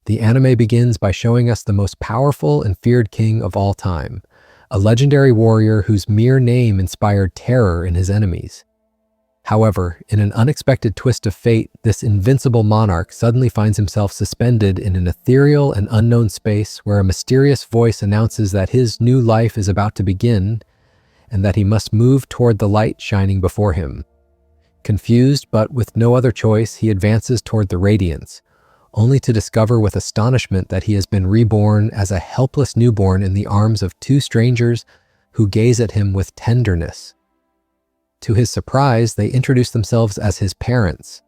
The anime begins by showing us the most powerful and feared king of all time, a legendary warrior whose mere name inspired terror in his enemies. However, in an unexpected twist of fate, this invincible monarch suddenly finds himself suspended in an ethereal and unknown space where a mysterious voice announces that his new life is about to begin and that he must move toward the light shining before him. Confused, but with no other choice, he advances toward the radiance, only to discover with astonishment that he has been reborn as a helpless newborn in the arms of two strangers who gaze at him with tenderness. To his surprise, they introduce themselves as his parents.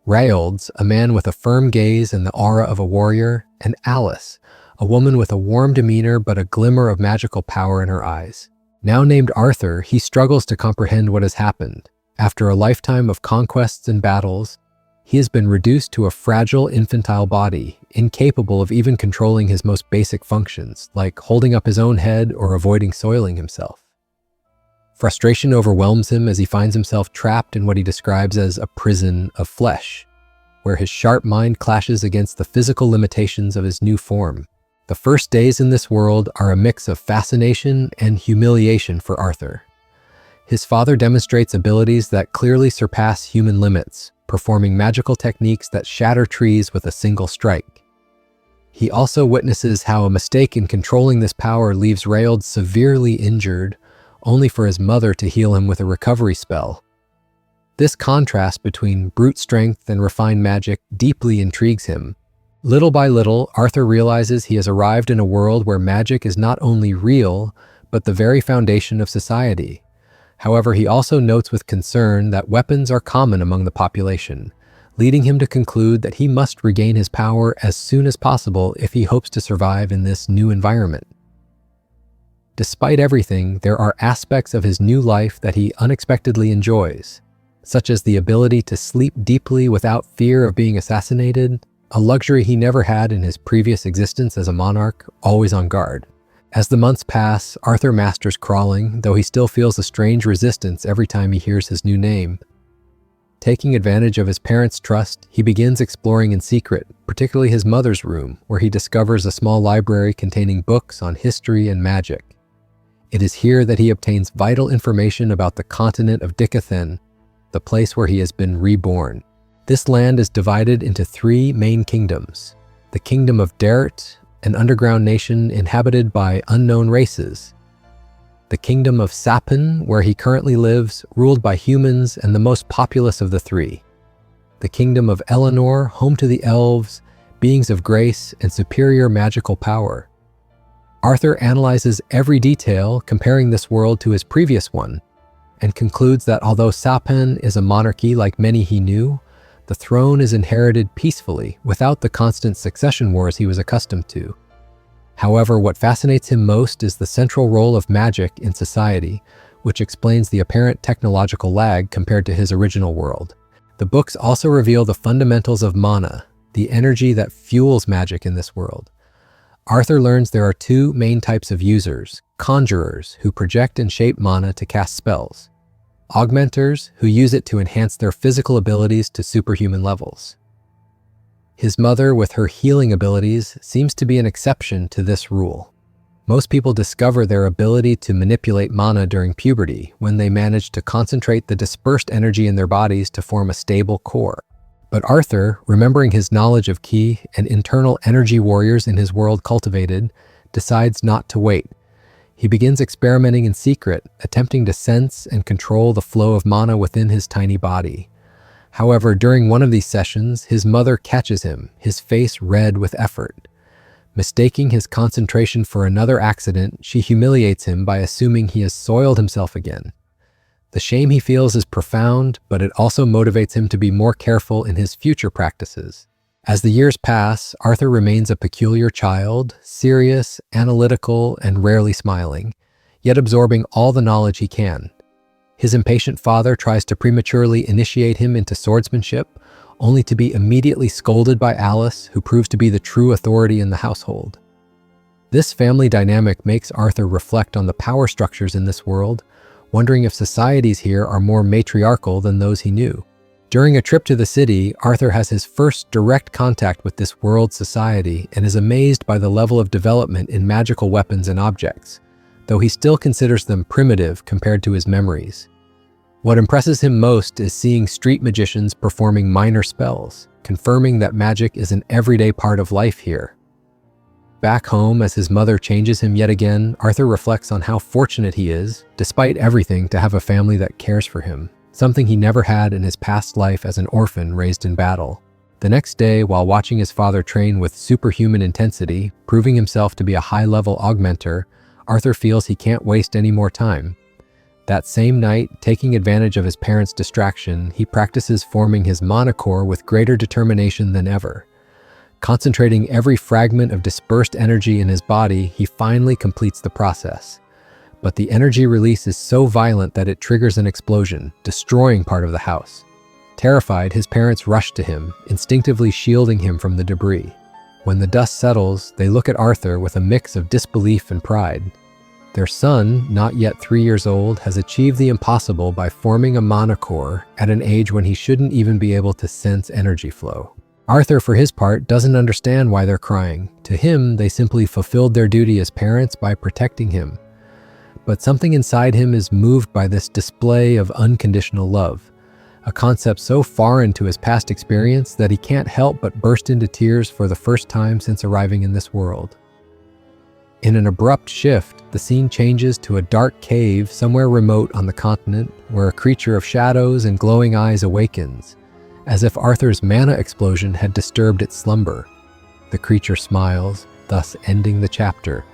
Rayolds, a man with a firm gaze and the aura of a warrior, and Alice, a woman with a warm demeanor but a glimmer of magical power in her eyes. Now named Arthur, he struggles to comprehend what has happened. After a lifetime of conquests and battles, he has been reduced to a fragile infantile body, incapable of even controlling his most basic functions, like holding up his own head or avoiding soiling himself. Frustration overwhelms him as he finds himself trapped in what he describes as a prison of flesh, where his sharp mind clashes against the physical limitations of his new form. The first days in this world are a mix of fascination and humiliation for Arthur. His father demonstrates abilities that clearly surpass human limits, performing magical techniques that shatter trees with a single strike. He also witnesses how a mistake in controlling this power leaves Rayold severely injured, only for his mother to heal him with a recovery spell. This contrast between brute strength and refined magic deeply intrigues him. Little by little, Arthur realizes he has arrived in a world where magic is not only real, but the very foundation of society. However, he also notes with concern that weapons are common among the population, leading him to conclude that he must regain his power as soon as possible if he hopes to survive in this new environment. Despite everything, there are aspects of his new life that he unexpectedly enjoys, such as the ability to sleep deeply without fear of being assassinated, a luxury he never had in his previous existence as a monarch, always on guard. As the months pass, Arthur masters crawling, though he still feels a strange resistance every time he hears his new name. Taking advantage of his parents' trust, he begins exploring in secret, particularly his mother's room, where he discovers a small library containing books on history and magic. It is here that he obtains vital information about the continent of Dicathen, the place where he has been reborn. This land is divided into three main kingdoms: the kingdom of Deret, an underground nation inhabited by unknown races; the kingdom of Sapin, where he currently lives, ruled by humans and the most populous of the three; the kingdom of Eleanor, home to the elves, beings of grace and superior magical power. Arthur analyzes every detail, comparing this world to his previous one, and concludes that although Sapin is a monarchy like many he knew, the throne is inherited peacefully, without the constant succession wars he was accustomed to. However, what fascinates him most is the central role of magic in society, which explains the apparent technological lag compared to his original world. The books also reveal the fundamentals of mana, the energy that fuels magic in this world. Arthur learns there are two main types of users: conjurers, who project and shape mana to cast spells; augmenters, who use it to enhance their physical abilities to superhuman levels. His mother, with her healing abilities, seems to be an exception to this rule. Most people discover their ability to manipulate mana during puberty, when they manage to concentrate the dispersed energy in their bodies to form a stable core. But Arthur, remembering his knowledge of ki and internal energy warriors in his world cultivated, decides not to wait. He begins experimenting in secret, attempting to sense and control the flow of mana within his tiny body. However, during one of these sessions, his mother catches him, his face red with effort. Mistaking his concentration for another accident, she humiliates him by assuming he has soiled himself again. The shame he feels is profound, but it also motivates him to be more careful in his future practices. As the years pass, Arthur remains a peculiar child, serious, analytical, and rarely smiling, yet absorbing all the knowledge he can. His impatient father tries to prematurely initiate him into swordsmanship, only to be immediately scolded by Alice, who proves to be the true authority in the household. This family dynamic makes Arthur reflect on the power structures in this world, wondering if societies here are more matriarchal than those he knew. During a trip to the city, Arthur has his first direct contact with this world society and is amazed by the level of development in magical weapons and objects, though he still considers them primitive compared to his memories. What impresses him most is seeing street magicians performing minor spells, confirming that magic is an everyday part of life here. Back home, as his mother changes him yet again, Arthur reflects on how fortunate he is, despite everything, to have a family that cares for him, something he never had in his past life as an orphan raised in battle. The next day, while watching his father train with superhuman intensity, proving himself to be a high-level augmenter, Arthur feels he can't waste any more time. That same night, taking advantage of his parents' distraction, he practices forming his monocore with greater determination than ever. Concentrating every fragment of dispersed energy in his body, he finally completes the process. But the energy release is so violent that it triggers an explosion, destroying part of the house. Terrified, his parents rush to him, instinctively shielding him from the debris. When the dust settles, they look at Arthur with a mix of disbelief and pride. Their son, not yet 3 years old, has achieved the impossible by forming a monocore at an age when he shouldn't even be able to sense energy flow. Arthur, for his part, doesn't understand why they're crying. To him, they simply fulfilled their duty as parents by protecting him. But something inside him is moved by this display of unconditional love, a concept so foreign to his past experience that he can't help but burst into tears for the first time since arriving in this world. In an abrupt shift, the scene changes to a dark cave somewhere remote on the continent where a creature of shadows and glowing eyes awakens, as if Arthur's mana explosion had disturbed its slumber. The creature smiles, thus ending the chapter,